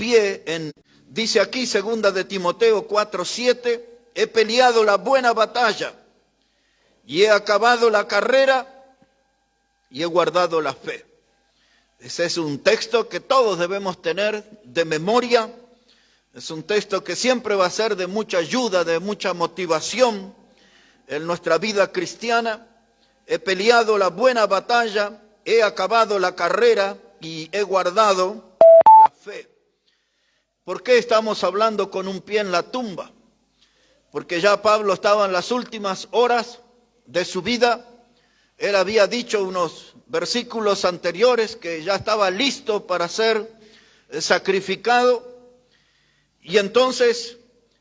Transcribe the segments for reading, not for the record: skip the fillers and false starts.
pie dice aquí, segunda de Timoteo 4:7, he peleado la buena batalla y he acabado la carrera y he guardado la fe. Ese es un texto que todos debemos tener de memoria. Es un texto que siempre va a ser de mucha ayuda, de mucha motivación en nuestra vida cristiana. He peleado la buena batalla, he acabado la carrera y he guardado la fe. ¿Por qué estamos hablando con un pie en la tumba? Porque ya Pablo estaba en las últimas horas de su vida. Él había dicho unos versículos anteriores que ya estaba listo para ser sacrificado. Y entonces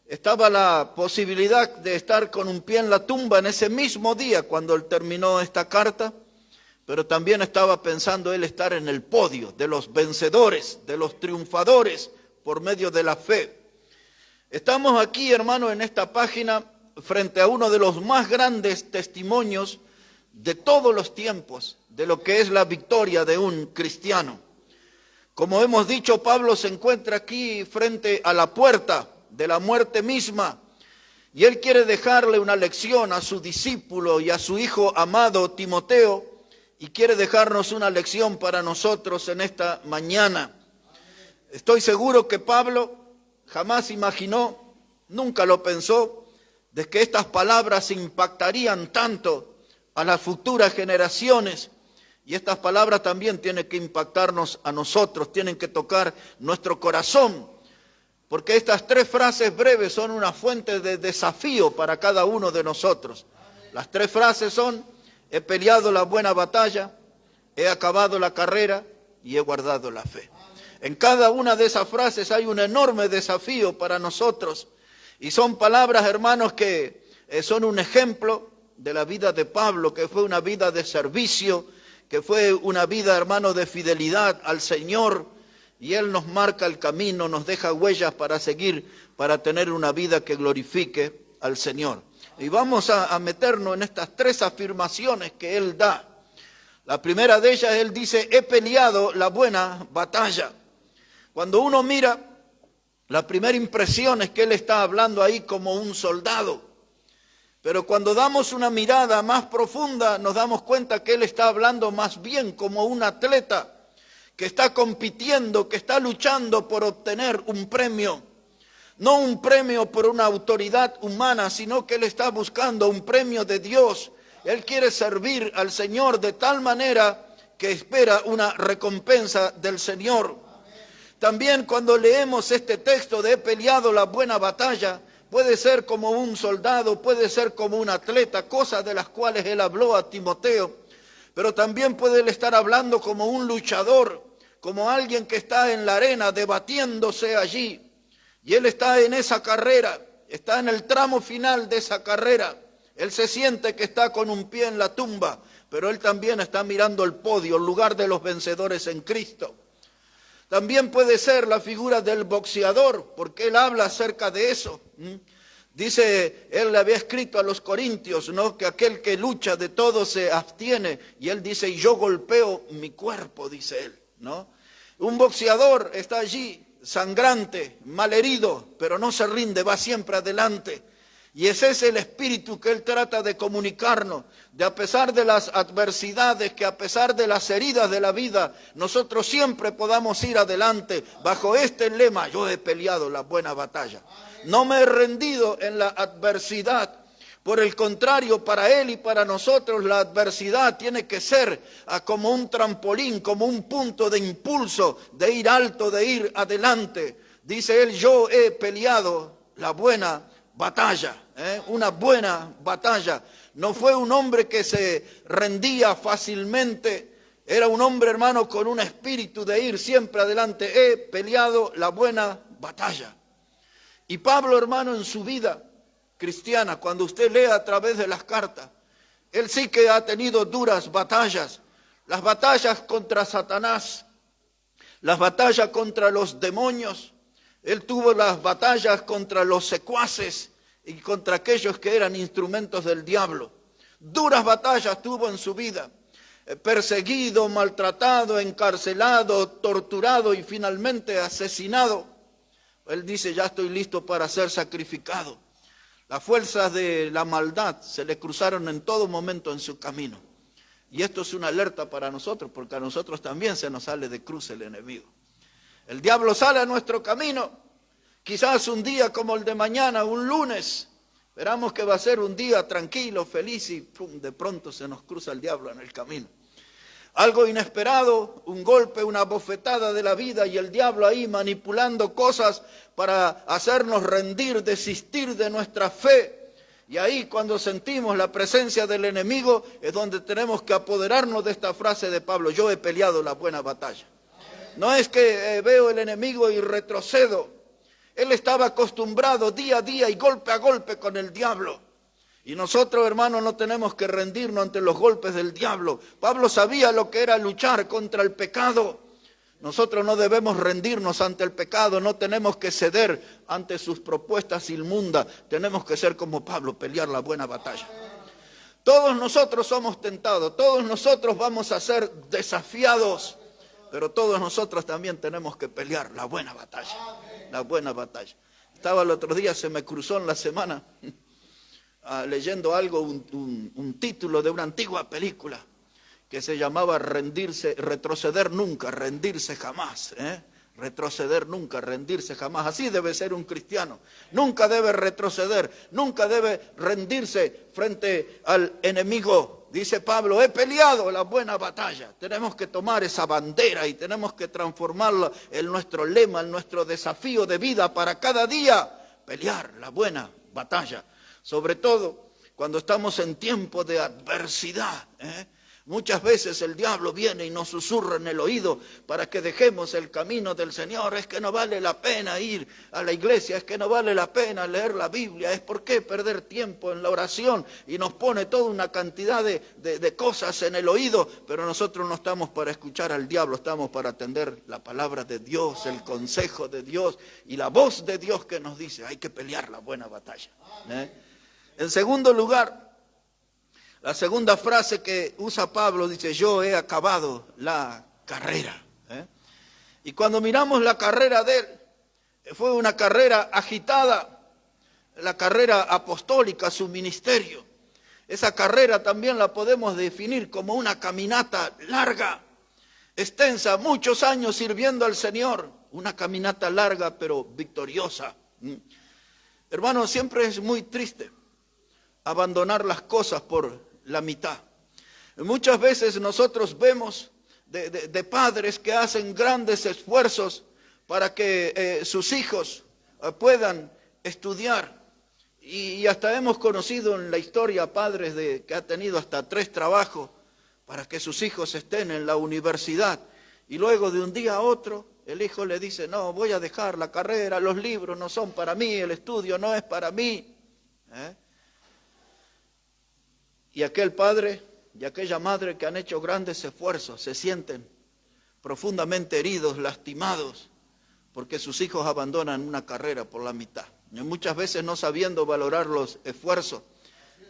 estaba la posibilidad de estar con un pie en la tumba en ese mismo día cuando él terminó esta carta. Pero también estaba pensando él estar en el podio de los vencedores, de los triunfadores por medio de la fe. Estamos aquí, hermano, en esta página frente a uno de los más grandes testimonios de todos los tiempos de lo que es la victoria de un cristiano. Como hemos dicho, Pablo se encuentra aquí frente a la puerta de la muerte misma y él quiere dejarle una lección a su discípulo y a su hijo amado Timoteo y quiere dejarnos una lección para nosotros en esta mañana. Estoy seguro que Pablo jamás imaginó, nunca lo pensó, de que estas palabras impactarían tanto a las futuras generaciones. Y estas palabras también tienen que impactarnos a nosotros, tienen que tocar nuestro corazón. Porque estas tres frases breves son una fuente de desafío para cada uno de nosotros. Las tres frases son: he peleado la buena batalla, he acabado la carrera y he guardado la fe. En cada una de esas frases hay un enorme desafío para nosotros. Y son palabras, hermanos, que son un ejemplo de la vida de Pablo, que fue una vida de servicio, que fue una vida, hermano, de fidelidad al Señor. Y Él nos marca el camino, nos deja huellas para seguir, para tener una vida que glorifique al Señor. Y vamos a meternos en estas tres afirmaciones que Él da. La primera de ellas, Él dice: he peleado la buena batalla. Cuando uno mira, la primera impresión es que Él está hablando ahí como un soldado. Pero cuando damos una mirada más profunda, nos damos cuenta que Él está hablando más bien como un atleta que está compitiendo, que está luchando por obtener un premio. No un premio por una autoridad humana, sino que Él está buscando un premio de Dios. Él quiere servir al Señor de tal manera que espera una recompensa del Señor. También cuando leemos este texto de he peleado la buena batalla, puede ser como un soldado, puede ser como un atleta, cosas de las cuales Él habló a Timoteo. Pero también puede Él estar hablando como un luchador, como alguien que está en la arena debatiéndose allí. Y Él está en esa carrera, está en el tramo final de esa carrera. Él se siente que está con un pie en la tumba, pero Él también está mirando el podio, el lugar de los vencedores en Cristo. También puede ser la figura del boxeador, porque Él habla acerca de eso. Dice, Él le había escrito a los corintios, ¿no?, que aquel que lucha de todo se abstiene. Y Él dice, y yo golpeo mi cuerpo, dice Él, ¿no? Un boxeador está allí, sangrante, malherido, pero no se rinde, va siempre adelante. Y ese es el espíritu que Él trata de comunicarnos, de a pesar de las adversidades, que a pesar de las heridas de la vida, nosotros siempre podamos ir adelante bajo este lema: yo he peleado la buena batalla. No me he rendido en la adversidad. Por el contrario, para Él y para nosotros la adversidad tiene que ser como un trampolín, como un punto de impulso, de ir alto, de ir adelante. Dice Él, yo he peleado la buena batalla, una buena batalla. No fue un hombre que se rendía fácilmente, era un hombre, hermano, con un espíritu de ir siempre adelante. He peleado la buena batalla. Y Pablo, hermano, en su vida cristiana, cuando usted lee a través de las cartas, él sí que ha tenido duras batallas. Las batallas contra Satanás, las batallas contra los demonios. Él tuvo las batallas contra los secuaces y contra aquellos que eran instrumentos del diablo. Duras batallas tuvo en su vida. perseguido, maltratado, encarcelado, torturado y finalmente asesinado, él dice, ya estoy listo para ser sacrificado. Las fuerzas de la maldad se le cruzaron en todo momento en su camino. Y esto es una alerta para nosotros, porque a nosotros también se nos sale de cruce el enemigo. El diablo sale a nuestro camino, quizás un día como el de mañana, un lunes. Esperamos que va a ser un día tranquilo, feliz y ¡pum!, de pronto se nos cruza el diablo en el camino. Algo inesperado, un golpe, una bofetada de la vida y el diablo ahí manipulando cosas para hacernos rendir, desistir de nuestra fe. Y ahí cuando sentimos la presencia del enemigo es donde tenemos que apoderarnos de esta frase de Pablo, yo he peleado la buena batalla. No es que veo el enemigo y retrocedo. Él estaba acostumbrado día a día y golpe a golpe con el diablo. Y nosotros, hermanos, no tenemos que rendirnos ante los golpes del diablo. Pablo sabía lo que era luchar contra el pecado. Nosotros no debemos rendirnos ante el pecado, no tenemos que ceder ante sus propuestas inmundas. Tenemos que ser como Pablo, pelear la buena batalla. Todos nosotros somos tentados, todos nosotros vamos a ser desafiados, pero todos nosotros también tenemos que pelear la buena batalla. La buena batalla. Estaba el otro día, se me cruzó en la semana, leyendo algo, un título de una antigua película que se llamaba Retroceder nunca, rendirse jamás. Retroceder nunca, rendirse jamás. Así debe ser un cristiano. Nunca debe retroceder, nunca debe rendirse frente al enemigo. Dice Pablo, he peleado la buena batalla. Tenemos que tomar esa bandera y tenemos que transformarla en nuestro lema, en nuestro desafío de vida para cada día. Pelear la buena batalla. Sobre todo cuando estamos en tiempos de adversidad. Muchas veces el diablo viene y nos susurra en el oído para que dejemos el camino del Señor. Es que no vale la pena ir a la iglesia, es que no vale la pena leer la Biblia, es por qué perder tiempo en la oración, y nos pone toda una cantidad de cosas en el oído, pero nosotros no estamos para escuchar al diablo, estamos para atender la palabra de Dios, el consejo de Dios y la voz de Dios que nos dice, hay que pelear la buena batalla. En segundo lugar, la segunda frase que usa Pablo dice, yo he acabado la carrera. Y cuando miramos la carrera de él, fue una carrera agitada, la carrera apostólica, su ministerio. Esa carrera también la podemos definir como una caminata larga, extensa, muchos años sirviendo al Señor. Una caminata larga pero victoriosa. Hermanos, siempre es muy triste abandonar las cosas por la mitad. Muchas veces nosotros vemos de padres que hacen grandes esfuerzos para que sus hijos puedan estudiar. Y hasta hemos conocido en la historia padres que han tenido hasta 3 trabajos para que sus hijos estén en la universidad. Y luego de un día a otro el hijo le dice, no, voy a dejar la carrera, los libros no son para mí, el estudio no es para mí. Y aquel padre y aquella madre que han hecho grandes esfuerzos se sienten profundamente heridos, lastimados, porque sus hijos abandonan una carrera por la mitad. Y muchas veces no sabiendo valorar los esfuerzos.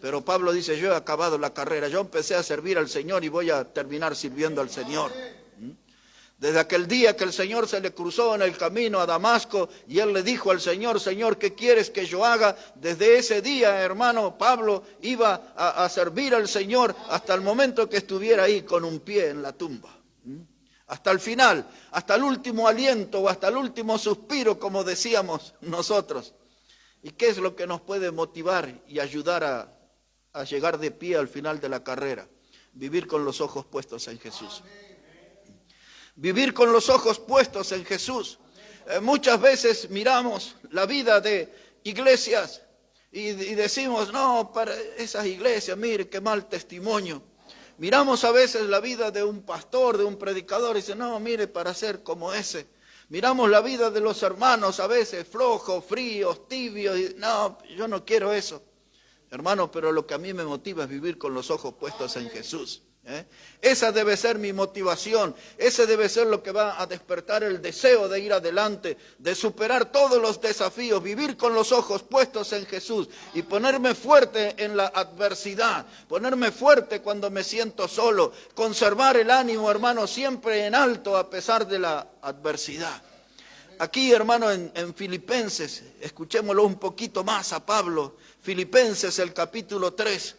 Pero Pablo dice, yo he acabado la carrera, yo empecé a servir al Señor y voy a terminar sirviendo al Señor. Desde aquel día que el Señor se le cruzó en el camino a Damasco y él le dijo al Señor, Señor, ¿qué quieres que yo haga? Desde ese día, hermano, Pablo iba a servir al Señor hasta el momento que estuviera ahí con un pie en la tumba. Hasta el final, hasta el último aliento o hasta el último suspiro, como decíamos nosotros. ¿Y qué es lo que nos puede motivar y ayudar a llegar de pie al final de la carrera? Vivir con los ojos puestos en Jesús. Vivir con los ojos puestos en Jesús. Muchas veces miramos la vida de iglesias y decimos, no, para esas iglesias, mire qué mal testimonio. Miramos a veces la vida de un pastor, de un predicador y dice, no, mire, para ser como ese. Miramos la vida de los hermanos a veces flojos, fríos, tibios, y no, yo no quiero eso. Hermano, pero lo que a mí me motiva es vivir con los ojos puestos en Jesús. Esa debe ser mi motivación, ese debe ser lo que va a despertar el deseo de ir adelante, de superar todos los desafíos, vivir con los ojos puestos en Jesús y ponerme fuerte en la adversidad, ponerme fuerte cuando me siento solo, conservar el ánimo, hermano, siempre en alto a pesar de la adversidad. Aquí, hermano, en Filipenses, escuchémoslo un poquito más a Pablo, Filipenses el capítulo 3.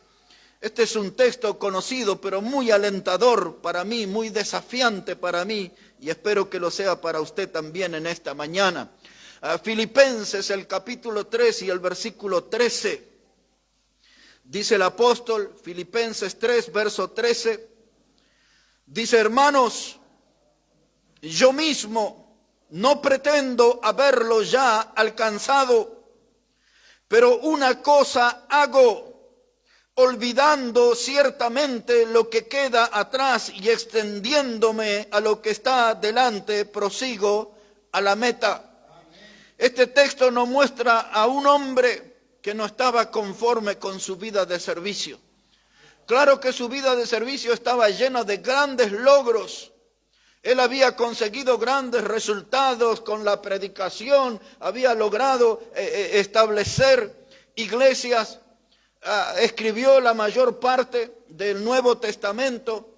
Este es un texto conocido, pero muy alentador para mí, muy desafiante para mí, y espero que lo sea para usted también en esta mañana. Filipenses, el capítulo 3 y el versículo 13. Dice el apóstol, Filipenses 3, verso 13, dice: hermanos, yo mismo no pretendo haberlo ya alcanzado, pero una cosa hago, olvidando ciertamente lo que queda atrás y extendiéndome a lo que está delante, prosigo a la meta. Este texto nos muestra a un hombre que no estaba conforme con su vida de servicio. Claro que su vida de servicio estaba llena de grandes logros. Él había conseguido grandes resultados con la predicación, había logrado establecer iglesias, escribió la mayor parte del Nuevo Testamento,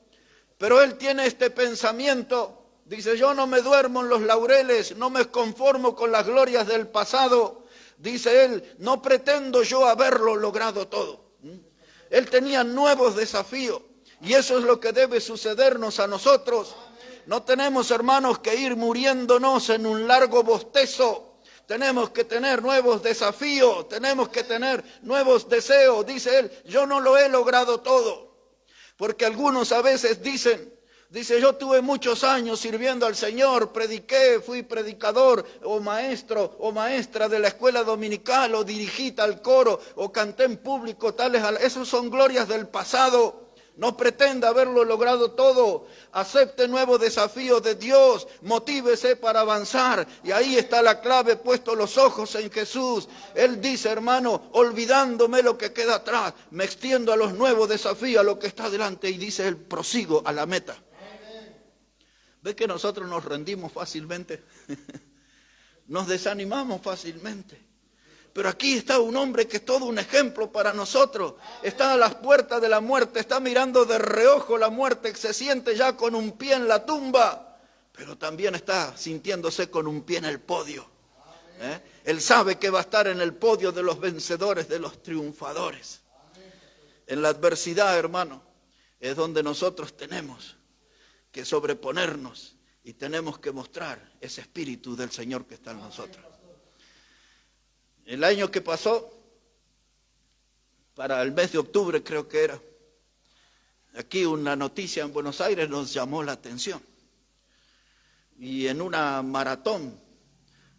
pero él tiene este pensamiento, dice: yo no me duermo en los laureles, no me conformo con las glorias del pasado, dice él, no pretendo yo haberlo logrado todo. Él tenía nuevos desafíos y eso es lo que debe sucedernos a nosotros. No tenemos, hermanos, que ir muriéndonos en un largo bostezo. Tenemos que tener nuevos desafíos, tenemos que tener nuevos deseos. Dice él, yo no lo he logrado todo. Porque algunos a veces dicen, yo tuve muchos años sirviendo al Señor, prediqué, fui predicador o maestro o maestra de la escuela dominical, o dirigí tal coro, o canté en público tales. Esos son glorias del pasado. No pretenda haberlo logrado todo. Acepte nuevos desafíos de Dios. Motívese para avanzar. Y ahí está la clave, puesto los ojos en Jesús. Él dice, hermano, olvidándome lo que queda atrás, me extiendo a los nuevos desafíos, a lo que está delante. Y dice él, prosigo a la meta. ¿Ve que nosotros nos rendimos fácilmente? Nos desanimamos fácilmente. Pero aquí está un hombre que es todo un ejemplo para nosotros. Está a las puertas de la muerte, está mirando de reojo la muerte, se siente ya con un pie en la tumba, pero también está sintiéndose con un pie en el podio. Él sabe que va a estar en el podio de los vencedores, de los triunfadores. En la adversidad, hermano, es donde nosotros tenemos que sobreponernos y tenemos que mostrar ese espíritu del Señor que está en nosotros. El año que pasó, para el mes de octubre creo que era, aquí una noticia en Buenos Aires nos llamó la atención. Y en una maratón,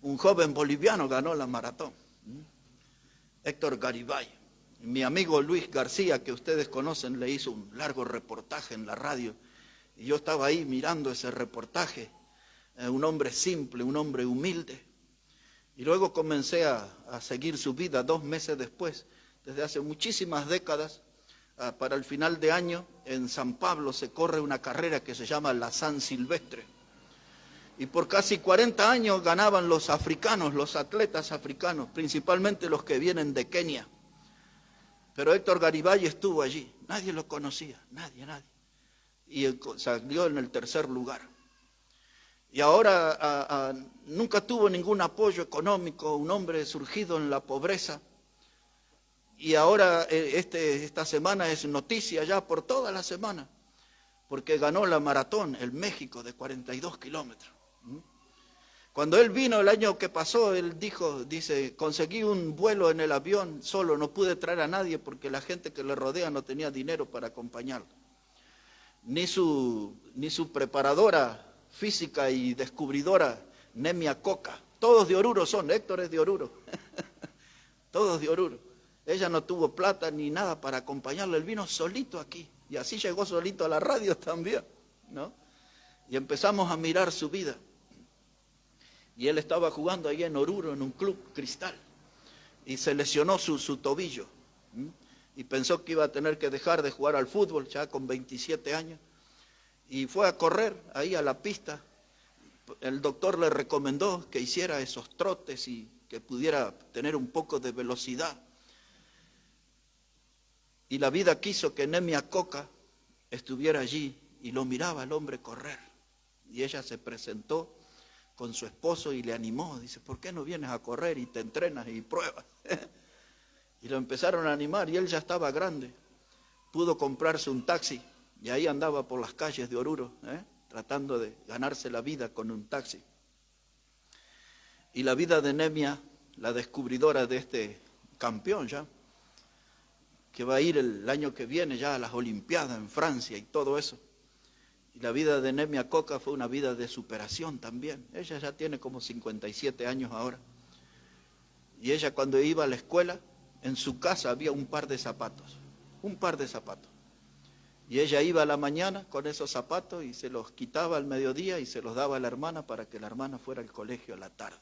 un joven boliviano ganó la maratón, Héctor Garibay. Mi amigo Luis García, que ustedes conocen, le hizo un largo reportaje en la radio. Y yo estaba ahí mirando ese reportaje, un hombre simple, un hombre humilde. Y luego comencé a seguir su vida 2 meses después, desde hace muchísimas décadas. Para el final de año en San Pablo se corre una carrera que se llama la San Silvestre. Y por casi 40 años ganaban los africanos, los atletas africanos, principalmente los que vienen de Kenia. Pero Héctor Garibay estuvo allí, nadie lo conocía, nadie. Y salió en el 3er lugar. Y ahora nunca tuvo ningún apoyo económico, un hombre surgido en la pobreza. Y ahora esta semana es noticia ya por toda la semana, porque ganó la maratón en México de 42 kilómetros. Cuando él vino el año que pasó, él dice, conseguí un vuelo en el avión solo, no pude traer a nadie porque la gente que le rodea no tenía dinero para acompañarlo. Ni su preparadora física y descubridora, Nemia Coca. Todos de Oruro son, Héctor es de Oruro. Todos de Oruro. Ella no tuvo plata ni nada para acompañarlo, él vino solito aquí. Y así llegó solito a la radio también, ¿no? Y empezamos a mirar su vida. Y él estaba jugando ahí en Oruro, en un club Cristal. Y se lesionó su tobillo. y pensó que iba a tener que dejar de jugar al fútbol ya con 27 años. Y fue a correr ahí a la pista. El doctor le recomendó que hiciera esos trotes y que pudiera tener un poco de velocidad. Y la vida quiso que Nemia Coca estuviera allí y lo miraba al hombre correr. Y ella se presentó con su esposo y le animó. Dice, ¿por qué no vienes a correr y te entrenas y pruebas? Y lo empezaron a animar y él ya estaba grande. Pudo comprarse un taxi y ahí andaba por las calles de Oruro, tratando de ganarse la vida con un taxi. Y la vida de Nemia, la descubridora de este campeón ya, que va a ir el año que viene ya a las Olimpiadas en Francia y todo eso. Y la vida de Nemia Coca fue una vida de superación también. Ella ya tiene como 57 años ahora. Y ella cuando iba a la escuela, en su casa había un par de zapatos. Y ella iba a la mañana con esos zapatos y se los quitaba al mediodía y se los daba a la hermana para que la hermana fuera al colegio a la tarde.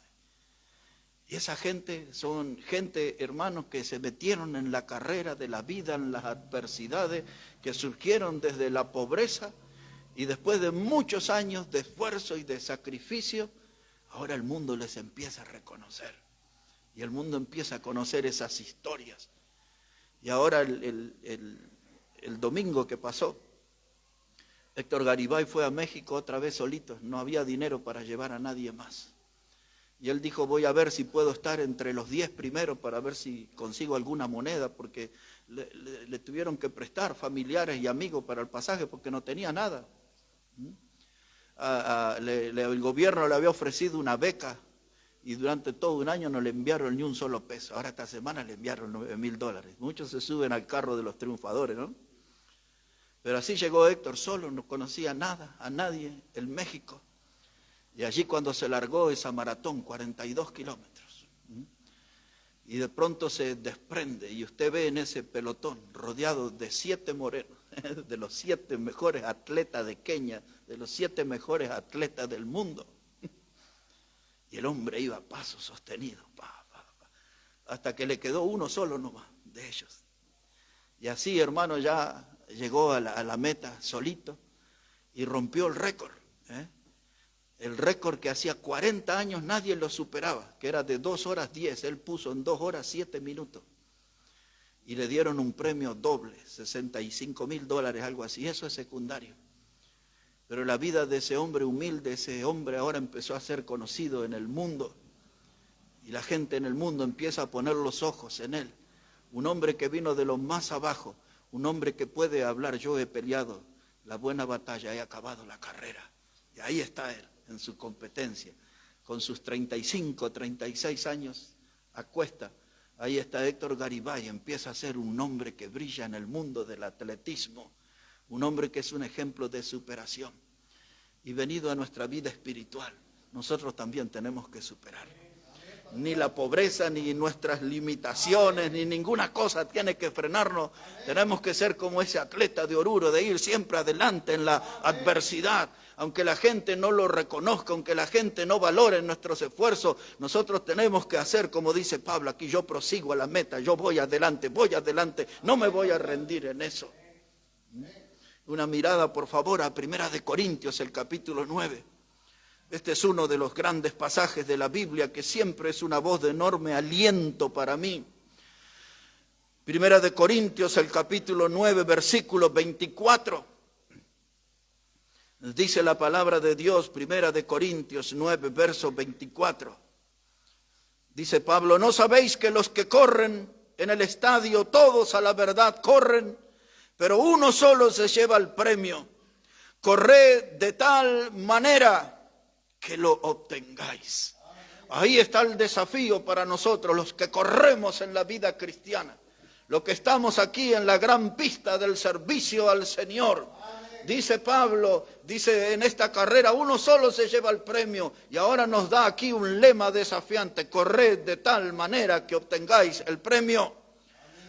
Y esa gente son gente, hermanos, que se metieron en la carrera de la vida, en las adversidades, que surgieron desde la pobreza y después de muchos años de esfuerzo y de sacrificio, ahora el mundo les empieza a reconocer. Y el mundo empieza a conocer esas historias. Y ahora el domingo que pasó, Héctor Garibay fue a México otra vez solito, no había dinero para llevar a nadie más. Y él dijo, voy a ver si puedo estar entre los 10 primeros para ver si consigo alguna moneda, porque le tuvieron que prestar familiares y amigos para el pasaje porque no tenía nada. El gobierno le había ofrecido una beca y durante todo un año no le enviaron ni un solo peso. Ahora esta semana le enviaron $9,000. Muchos se suben al carro de los triunfadores, ¿no? Pero así llegó Héctor solo, no conocía nada, a nadie, en México. Y allí cuando se largó esa maratón, 42 kilómetros, y de pronto se desprende y usted ve en ese pelotón rodeado de 7 morenos, de los 7 mejores atletas de Kenia, de los 7 mejores atletas del mundo. Y el hombre iba a paso sostenido, hasta que le quedó uno solo nomás de ellos. Y así, hermano, ya llegó a la meta solito y rompió el récord. El récord que hacía 40 años nadie lo superaba, que era de 2 horas 10, él puso en 2 horas 7 minutos. Y le dieron un premio doble, $65,000, algo así, eso es secundario. Pero la vida de ese hombre humilde, ese hombre ahora empezó a ser conocido en el mundo. Y la gente en el mundo empieza a poner los ojos en él. Un hombre que vino de lo más abajo, un hombre que puede hablar, yo he peleado la buena batalla, he acabado la carrera. Y ahí está él, en su competencia, con sus 35, 36 años a cuesta. Ahí está Héctor Garibay, empieza a ser un hombre que brilla en el mundo del atletismo, un hombre que es un ejemplo de superación. Y venido a nuestra vida espiritual, nosotros también tenemos que superar. Ni la pobreza, ni nuestras limitaciones, ni ninguna cosa tiene que frenarnos. Tenemos que ser como ese atleta de Oruro, de ir siempre adelante en la adversidad. Aunque la gente no lo reconozca, aunque la gente no valore nuestros esfuerzos, nosotros tenemos que hacer como dice Pablo aquí, yo prosigo a la meta, yo voy adelante, no me voy a rendir en eso. Una mirada, por favor, a 1 Corintios, el capítulo 9. Este es uno de los grandes pasajes de la Biblia que siempre es una voz de enorme aliento para mí. 1 Corintios, el capítulo 9, versículo 24. Dice la palabra de Dios, 1 Corintios 9, verso 24. Dice Pablo, ¿no sabéis que los que corren en el estadio, todos a la verdad corren, pero uno solo se lleva el premio? Corred de tal manera que lo obtengáis. Ahí está el desafío para nosotros, los que corremos en la vida cristiana, los que estamos aquí en la gran pista del servicio al Señor. Dice Pablo, dice en esta carrera uno solo se lleva el premio y ahora nos da aquí un lema desafiante, corred de tal manera que obtengáis el premio.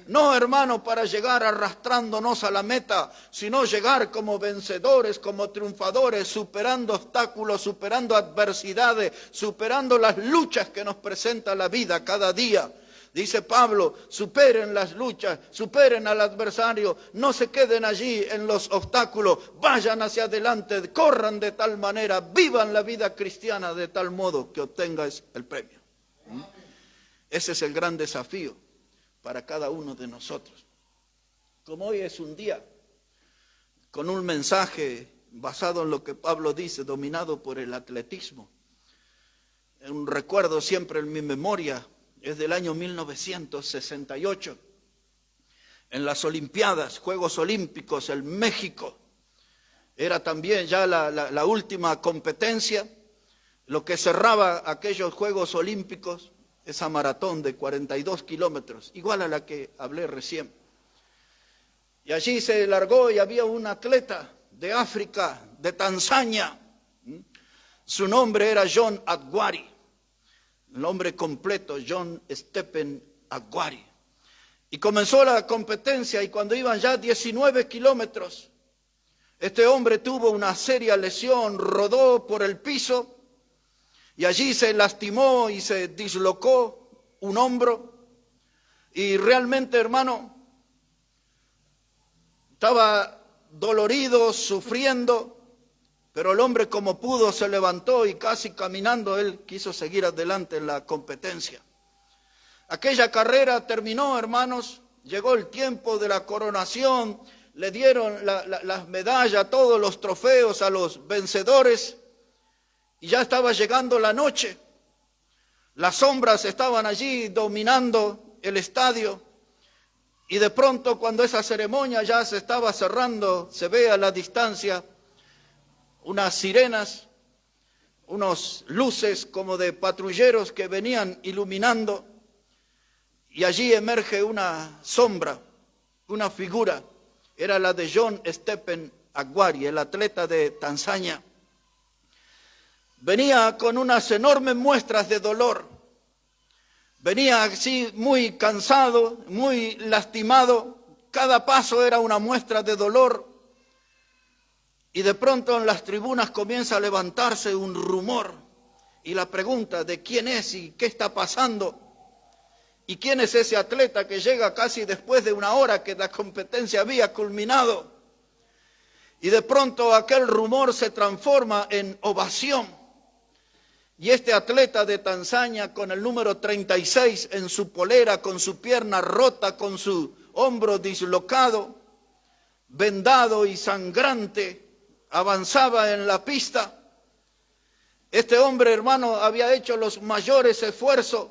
No, hermano, para llegar arrastrándonos a la meta, sino llegar como vencedores, como triunfadores, superando obstáculos, superando adversidades, superando las luchas que nos presenta la vida cada día. Dice Pablo, superen las luchas, superen al adversario, no se queden allí en los obstáculos, vayan hacia adelante, corran de tal manera, vivan la vida cristiana de tal modo que obtengas el premio. Ese es el gran desafío para cada uno de nosotros. Como hoy es un día con un mensaje basado en lo que Pablo dice, dominado por el atletismo. Un recuerdo siempre en mi memoria es del año 1968, en las Olimpiadas, Juegos Olímpicos en México. Era también ya la última competencia, lo que cerraba aquellos Juegos Olímpicos, esa maratón de 42 kilómetros, igual a la que hablé recién. Y allí se largó y había un atleta de África, de Tanzania. Su nombre era John Agwari. El nombre completo, John Stephen Agwari. Y comenzó la competencia y cuando iban ya 19 kilómetros, este hombre tuvo una seria lesión, rodó por el piso y allí se lastimó y se dislocó un hombro. Y realmente, hermano, estaba dolorido, sufriendo. Pero el hombre como pudo se levantó y casi caminando él quiso seguir adelante en la competencia. Aquella carrera terminó, hermanos, llegó el tiempo de la coronación, le dieron las medallas, todos los trofeos a los vencedores y ya estaba llegando la noche. Las sombras estaban allí dominando el estadio y de pronto cuando esa ceremonia ya se estaba cerrando, se ve a la distancia unas sirenas, unos luces como de patrulleros que venían iluminando y allí emerge una sombra, una figura, era la de John Stephen Agwari, el atleta de Tanzania. Venía con unas enormes muestras de dolor, venía así muy cansado, muy lastimado, cada paso era una muestra de dolor. Y de pronto en las tribunas comienza a levantarse un rumor y la pregunta de quién es y qué está pasando. ¿Y quién es ese atleta que llega casi después de una hora que la competencia había culminado? Y de pronto aquel rumor se transforma en ovación. Y este atleta de Tanzania con el número 36 en su polera, con su pierna rota, con su hombro dislocado, vendado y sangrante, avanzaba en la pista. Este hombre, hermano, había hecho los mayores esfuerzos,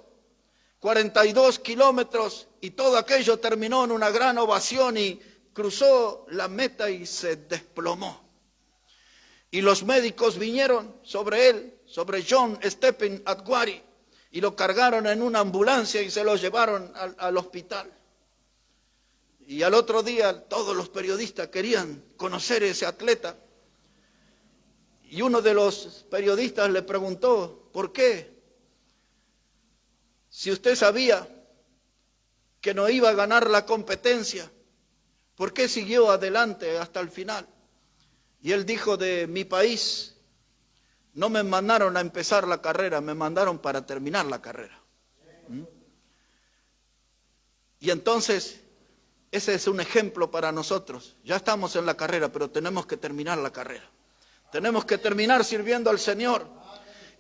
42 kilómetros, y todo aquello terminó en una gran ovación y cruzó la meta y se desplomó. Y los médicos vinieron sobre él, sobre John Stephen Agwari, y lo cargaron en una ambulancia y se lo llevaron al hospital. Y al otro día todos los periodistas querían conocer a ese atleta. Y uno de los periodistas le preguntó, ¿por qué? Si usted sabía que no iba a ganar la competencia, ¿por qué siguió adelante hasta el final? Y él dijo, de mi país no me mandaron a empezar la carrera, me mandaron para terminar la carrera. Y entonces, ese es un ejemplo para nosotros. Ya estamos en la carrera, pero tenemos que terminar la carrera. Tenemos que terminar sirviendo al Señor.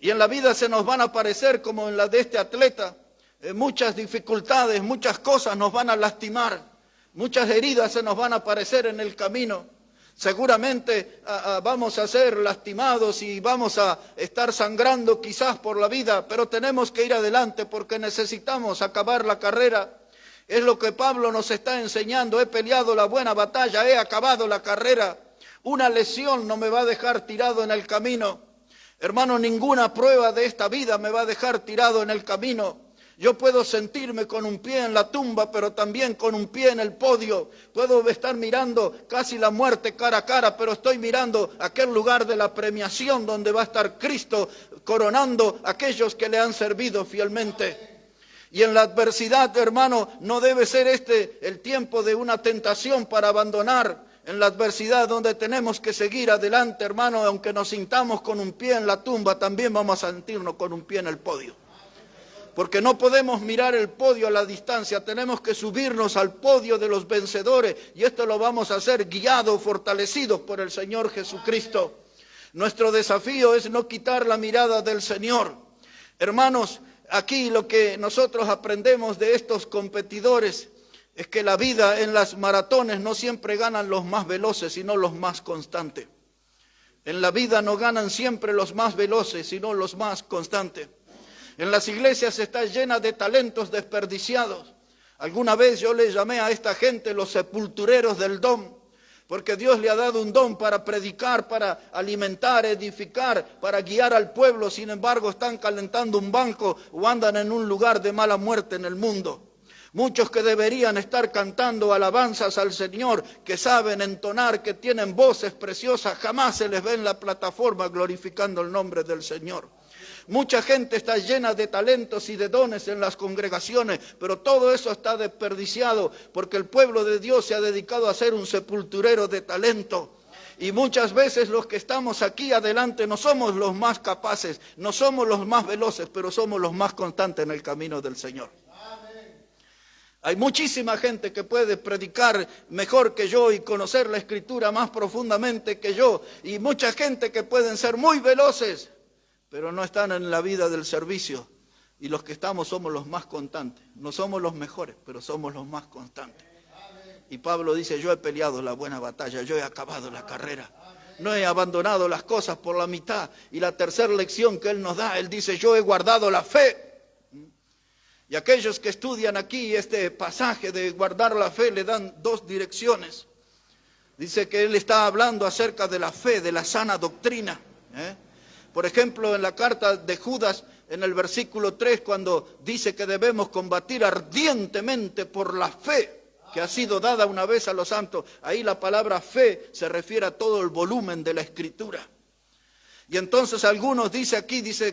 Y en la vida se nos van a aparecer, como en la de este atleta, muchas dificultades, muchas cosas nos van a lastimar, muchas heridas se nos van a aparecer en el camino. Seguramente vamos a ser lastimados y vamos a estar sangrando quizás por la vida, pero tenemos que ir adelante porque necesitamos acabar la carrera. Es lo que Pablo nos está enseñando. He peleado la buena batalla, he acabado la carrera. Una lesión no me va a dejar tirado en el camino. Hermano, ninguna prueba de esta vida me va a dejar tirado en el camino. Yo puedo sentirme con un pie en la tumba, pero también con un pie en el podio. Puedo estar mirando casi la muerte cara a cara, pero estoy mirando aquel lugar de la premiación donde va a estar Cristo coronando a aquellos que le han servido fielmente. Y en la adversidad, hermano, no debe ser este el tiempo de una tentación para abandonar. En la adversidad donde tenemos que seguir adelante, hermano, aunque nos sintamos con un pie en la tumba, también vamos a sentirnos con un pie en el podio. Porque no podemos mirar el podio a la distancia, tenemos que subirnos al podio de los vencedores, y esto lo vamos a hacer guiados, fortalecidos por el Señor Jesucristo. Nuestro desafío es no quitar la mirada del Señor. Hermanos, aquí lo que nosotros aprendemos de estos competidores es que la vida en las maratones no siempre ganan los más veloces, sino los más constantes. En la vida no ganan siempre los más veloces, sino los más constantes. En las iglesias está llena de talentos desperdiciados. Alguna vez yo le llamé a esta gente los sepultureros del don, porque Dios le ha dado un don para predicar, para alimentar, edificar, para guiar al pueblo. Sin embargo, están calentando un banco o andan en un lugar de mala muerte en el mundo. Muchos que deberían estar cantando alabanzas al Señor, que saben entonar, que tienen voces preciosas, jamás se les ve en la plataforma glorificando el nombre del Señor. Mucha gente está llena de talentos y de dones en las congregaciones, pero todo eso está desperdiciado porque el pueblo de Dios se ha dedicado a ser un sepulturero de talento. Y muchas veces los que estamos aquí adelante no somos los más capaces, no somos los más veloces, pero somos los más constantes en el camino del Señor. Hay muchísima gente que puede predicar mejor que yo y conocer la Escritura más profundamente que yo, y mucha gente que pueden ser muy veloces, pero no están en la vida del servicio, y los que estamos somos los más constantes. No somos los mejores, pero somos los más constantes. Y Pablo dice, yo he peleado la buena batalla, yo he acabado la carrera, no he abandonado las cosas por la mitad. Y la tercera lección que él nos da, él dice, yo he guardado la fe. Y aquellos que estudian aquí este pasaje de guardar la fe le dan dos direcciones. Dice que él está hablando acerca de la fe, de la sana doctrina, Por ejemplo, en la carta de Judas, en el versículo 3, cuando dice que debemos combatir ardientemente por la fe que ha sido dada una vez a los santos, ahí la palabra fe se refiere a todo el volumen de la Escritura. Y entonces algunos dice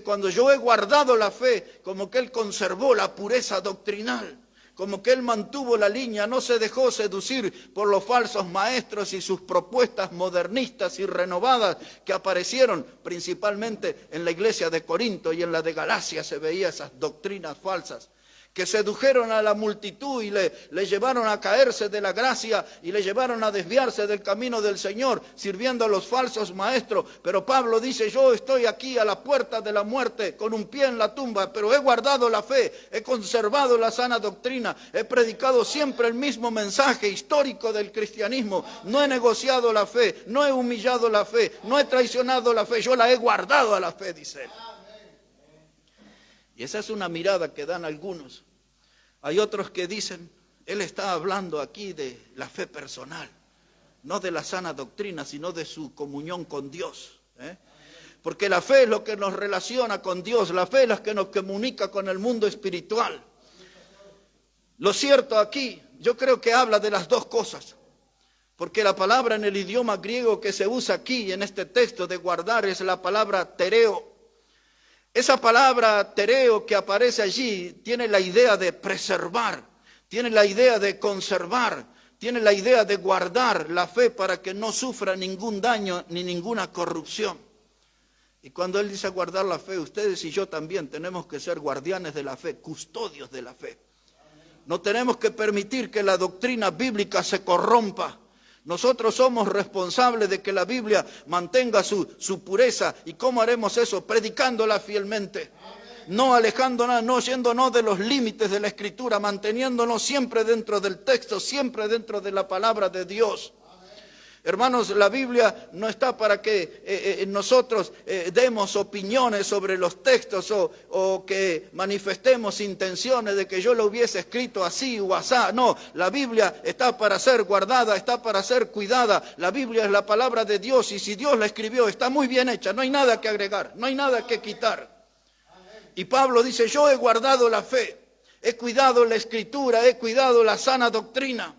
cuando yo he guardado la fe, como que él conservó la pureza doctrinal, como que él mantuvo la línea, no se dejó seducir por los falsos maestros y sus propuestas modernistas y renovadas que aparecieron principalmente en la iglesia de Corinto, y en la de Galacia se veían esas doctrinas falsas que sedujeron a la multitud y le llevaron a caerse de la gracia y le llevaron a desviarse del camino del Señor, sirviendo a los falsos maestros. Pero Pablo dice, yo estoy aquí a la puerta de la muerte con un pie en la tumba, pero he guardado la fe, he conservado la sana doctrina, he predicado siempre el mismo mensaje histórico del cristianismo, no he negociado la fe, no he humillado la fe, no he traicionado la fe, yo la he guardado a la fe, dice él. Y esa es una mirada que dan algunos. Hay otros que dicen, él está hablando aquí de la fe personal, no de la sana doctrina, sino de su comunión con Dios. Porque la fe es lo que nos relaciona con Dios, la fe es la que nos comunica con el mundo espiritual. Lo cierto aquí, yo creo que habla de las dos cosas. Porque la palabra en el idioma griego que se usa aquí en este texto de guardar es la palabra tereo. Esa palabra tereo que aparece allí tiene la idea de preservar, tiene la idea de conservar, tiene la idea de guardar la fe para que no sufra ningún daño ni ninguna corrupción. Y cuando él dice guardar la fe, ustedes y yo también tenemos que ser guardianes de la fe, custodios de la fe. No tenemos que permitir que la doctrina bíblica se corrompa. Nosotros somos responsables de que la Biblia mantenga su pureza. ¿Y cómo haremos eso? Predicándola fielmente. No alejándonos, no yéndonos de los límites de la Escritura, manteniéndonos siempre dentro del texto, siempre dentro de la palabra de Dios. Hermanos, la Biblia no está para que nosotros demos opiniones sobre los textos o que manifestemos intenciones de que yo lo hubiese escrito así o asá. No, la Biblia está para ser guardada, está para ser cuidada. La Biblia es la palabra de Dios, y si Dios la escribió está muy bien hecha, no hay nada que agregar, no hay nada que quitar. Y Pablo dice, yo he guardado la fe, he cuidado la Escritura, he cuidado la sana doctrina.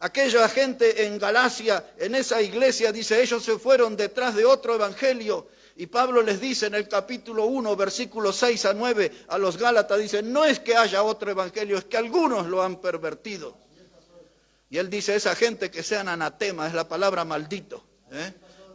Aquella gente en Galacia, en esa iglesia, dice, ellos se fueron detrás de otro evangelio. Y Pablo les dice en el capítulo 1, versículos 6 a 9, a los Gálatas, dice, no es que haya otro evangelio, es que algunos lo han pervertido. Y él dice, esa gente que sean anatema, es la palabra maldito,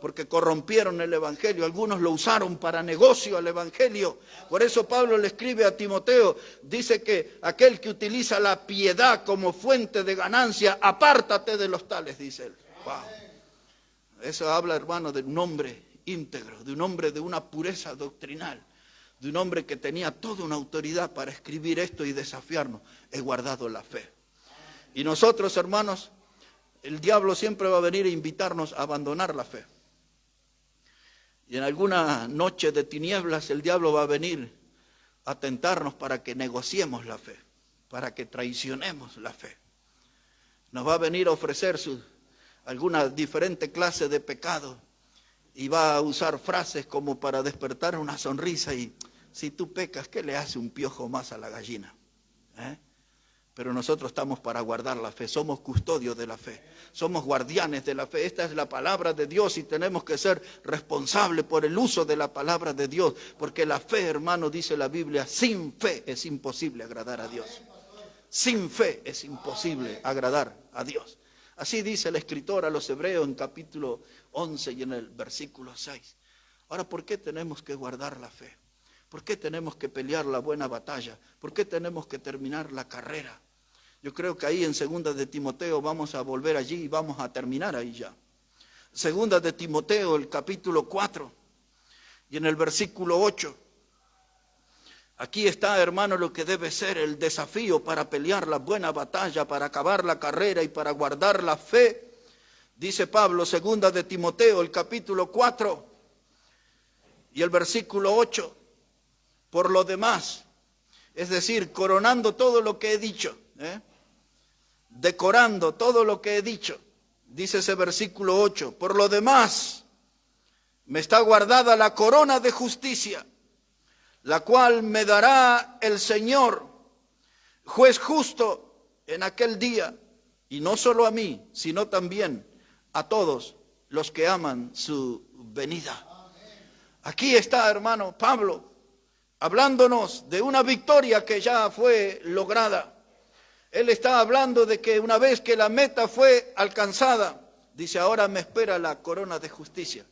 porque corrompieron el evangelio. Algunos lo usaron para negocio al evangelio. Por eso Pablo le escribe a Timoteo, dice que aquel que utiliza la piedad como fuente de ganancia, apártate de los tales, dice él. Wow. Eso habla, hermano, de un hombre íntegro, de un hombre de una pureza doctrinal, de un hombre que tenía toda una autoridad para escribir esto y desafiarnos. He guardado la fe. Y nosotros, hermanos, el diablo siempre va a venir a invitarnos a abandonar la fe. Y en alguna noche de tinieblas el diablo va a venir a tentarnos para que negociemos la fe, para que traicionemos la fe. Nos va a venir a ofrecer alguna diferente clase de pecado y va a usar frases como para despertar una sonrisa y si tú pecas, ¿qué le hace un piojo más a la gallina? Pero nosotros estamos para guardar la fe, somos custodios de la fe, somos guardianes de la fe. Esta es la palabra de Dios y tenemos que ser responsables por el uso de la palabra de Dios, porque la fe, hermano, dice la Biblia, sin fe es imposible agradar a Dios. Sin fe es imposible agradar a Dios. Así dice el escritor a los Hebreos en capítulo 11 y en el versículo 6. Ahora, ¿por qué tenemos que guardar la fe? ¿Por qué tenemos que pelear la buena batalla? ¿Por qué tenemos que terminar la carrera? Yo creo que ahí en Segunda de Timoteo vamos a volver allí y vamos a terminar ahí ya. Segunda de Timoteo, el capítulo 4 y en el versículo 8. Aquí está, hermano, lo que debe ser el desafío para pelear la buena batalla, para acabar la carrera y para guardar la fe. Dice Pablo, Segunda de Timoteo, el capítulo 4 y el versículo 8. Por lo demás, es decir, coronando todo lo que he dicho, decorando todo lo que he dicho, dice ese versículo 8, por lo demás, me está guardada la corona de justicia, la cual me dará el Señor, juez justo en aquel día, y no solo a mí, sino también a todos los que aman su venida. Aquí está, hermano, Pablo, hablándonos de una victoria que ya fue lograda. Él está hablando de que una vez que la meta fue alcanzada, dice, ahora me espera la corona de justicia.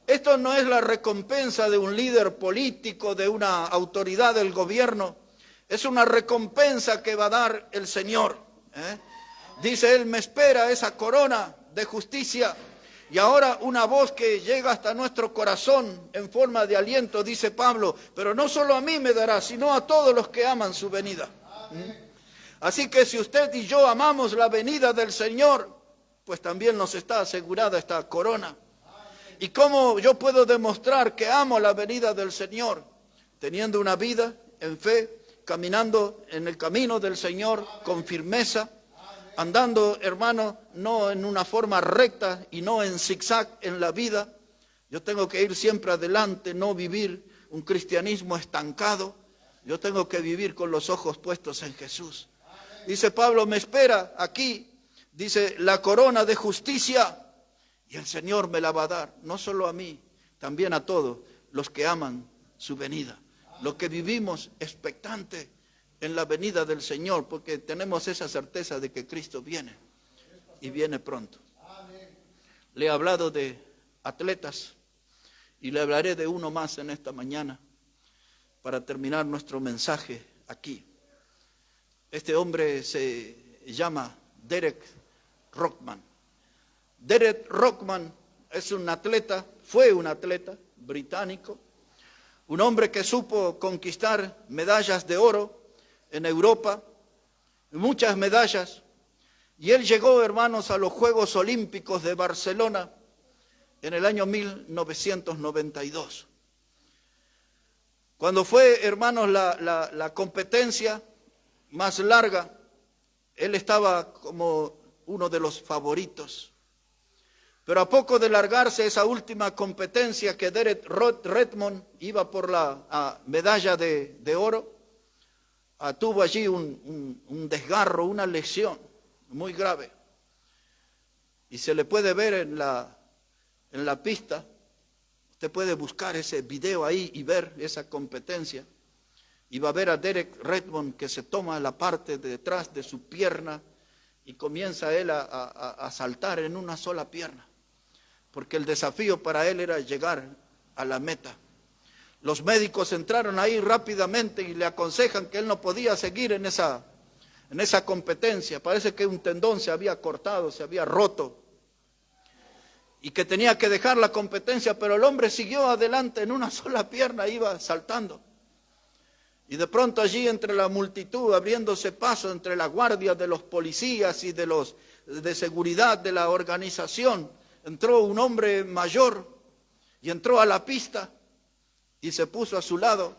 Esto no es la recompensa de un líder político, de una autoridad del gobierno. Es una recompensa que va a dar el Señor. Dice él, me espera esa corona de justicia. Y ahora una voz que llega hasta nuestro corazón en forma de aliento, dice Pablo, pero no solo a mí me dará, sino a todos los que aman su venida. Así que si usted y yo amamos la venida del Señor, pues también nos está asegurada esta corona. ¿Y cómo yo puedo demostrar que amo la venida del Señor? Teniendo una vida en fe, caminando en el camino del Señor con firmeza, andando, hermano, no en una forma recta y no en zigzag en la vida. Yo tengo que ir siempre adelante, no vivir un cristianismo estancado. Yo tengo que vivir con los ojos puestos en Jesús. Dice Pablo, me espera aquí, dice, la corona de justicia, y el Señor me la va a dar, no solo a mí, también a todos los que aman su venida. Los que vivimos expectantes en la venida del Señor, porque tenemos esa certeza de que Cristo viene y viene pronto. Le he hablado de atletas y le hablaré de uno más en esta mañana para terminar nuestro mensaje aquí. Este hombre se llama Derek Rockman. Derek Rockman es un atleta, fue un atleta británico, un hombre que supo conquistar medallas de oro en Europa, muchas medallas, y él llegó, hermanos, a los Juegos Olímpicos de Barcelona en el año 1992. Cuando fue, hermanos, la competencia más larga, él estaba como uno de los favoritos. Pero a poco de largarse esa última competencia que Derek Redmond iba por la medalla de oro, tuvo allí un desgarro, una lesión muy grave. Y se le puede ver en la pista, usted puede buscar ese video ahí y ver esa competencia. Y va a ver a Derek Redmond que se toma la parte de detrás de su pierna y comienza él a saltar en una sola pierna. porque el desafío para él era llegar a la meta. Los médicos entraron ahí rápidamente y le aconsejan que él no podía seguir en esa competencia. Parece que un tendón se había cortado, se había roto, y que tenía que dejar la competencia, pero el hombre siguió adelante en una sola pierna, iba saltando. Y de pronto allí entre la multitud, abriéndose paso entre la guardia de los policías y de seguridad de la organización, entró un hombre mayor y entró a la pista y se puso a su lado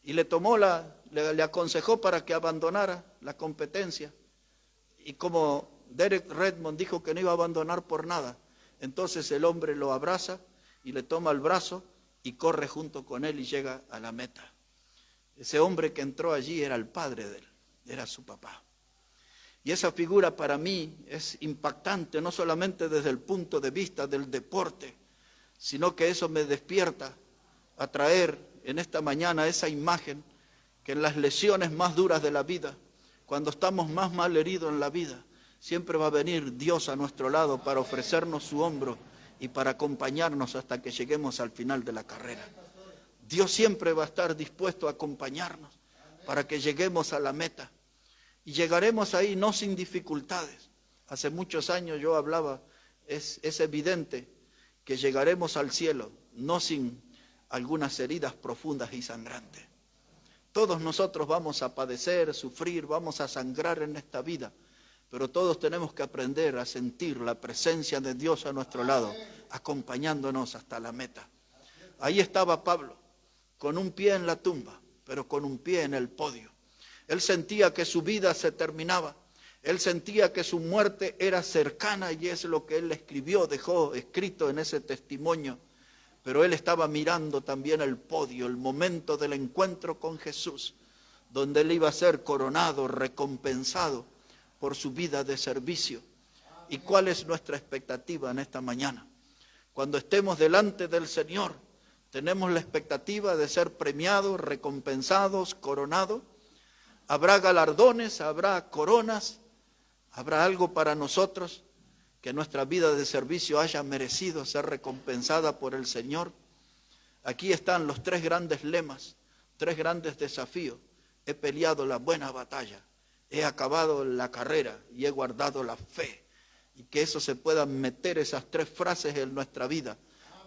y le aconsejó para que abandonara la competencia. Y como Derek Redmond dijo que no iba a abandonar por nada, entonces el hombre lo abraza y le toma el brazo y corre junto con él y llega a la meta. Ese hombre que entró allí era el padre de él, era su papá. Y esa figura para mí es impactante, no solamente desde el punto de vista del deporte, sino que eso me despierta a traer en esta mañana esa imagen que en las lesiones más duras de la vida, cuando estamos más mal heridos en la vida, siempre va a venir Dios a nuestro lado para ofrecernos su hombro y para acompañarnos hasta que lleguemos al final de la carrera. Dios siempre va a estar dispuesto a acompañarnos para que lleguemos a la meta. Y llegaremos ahí no sin dificultades. Hace muchos años yo hablaba, es evidente que llegaremos al cielo no sin algunas heridas profundas y sangrantes. Todos nosotros vamos a padecer, sufrir, vamos a sangrar en esta vida, pero todos tenemos que aprender a sentir la presencia de Dios a nuestro lado, acompañándonos hasta la meta. Ahí estaba Pablo, con un pie en la tumba, pero con un pie en el podio. Él sentía que su vida se terminaba, él sentía que su muerte era cercana y es lo que él escribió, dejó escrito en ese testimonio. Pero él estaba mirando también el podio, el momento del encuentro con Jesús, donde él iba a ser coronado, recompensado por su vida de servicio. ¿Y cuál es nuestra expectativa en esta mañana? Cuando estemos delante del Señor, ¿tenemos la expectativa de ser premiados, recompensados, coronados? ¿Habrá galardones, habrá coronas, habrá algo para nosotros que nuestra vida de servicio haya merecido ser recompensada por el Señor? Aquí están los tres grandes lemas, tres grandes desafíos. He peleado la buena batalla, he acabado la carrera y he guardado la fe. Y que eso se puedan meter esas tres frases en nuestra vida,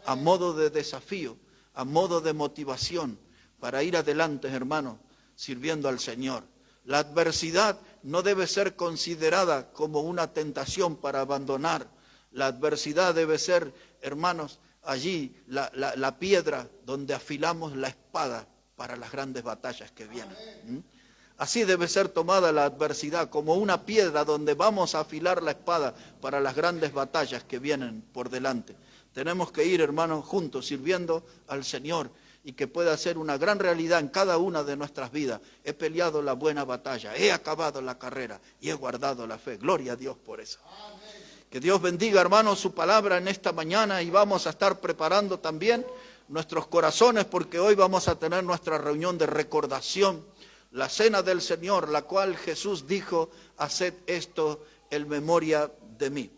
a modo de desafío, a modo de motivación, para ir adelante, hermanos, sirviendo al Señor. La adversidad no debe ser considerada como una tentación para abandonar. La adversidad debe ser, hermanos, allí la piedra donde afilamos la espada para las grandes batallas que vienen. Así debe ser tomada la adversidad, como una piedra donde vamos a afilar la espada para las grandes batallas que vienen por delante. Tenemos que ir, hermanos, juntos, sirviendo al Señor, y que pueda ser una gran realidad en cada una de nuestras vidas. He peleado la buena batalla, he acabado la carrera y he guardado la fe. Gloria a Dios por eso. Que Dios bendiga, hermanos, su palabra en esta mañana, y vamos a estar preparando también nuestros corazones, porque hoy vamos a tener nuestra reunión de recordación, la cena del Señor, la cual Jesús dijo: haced esto en memoria de mí.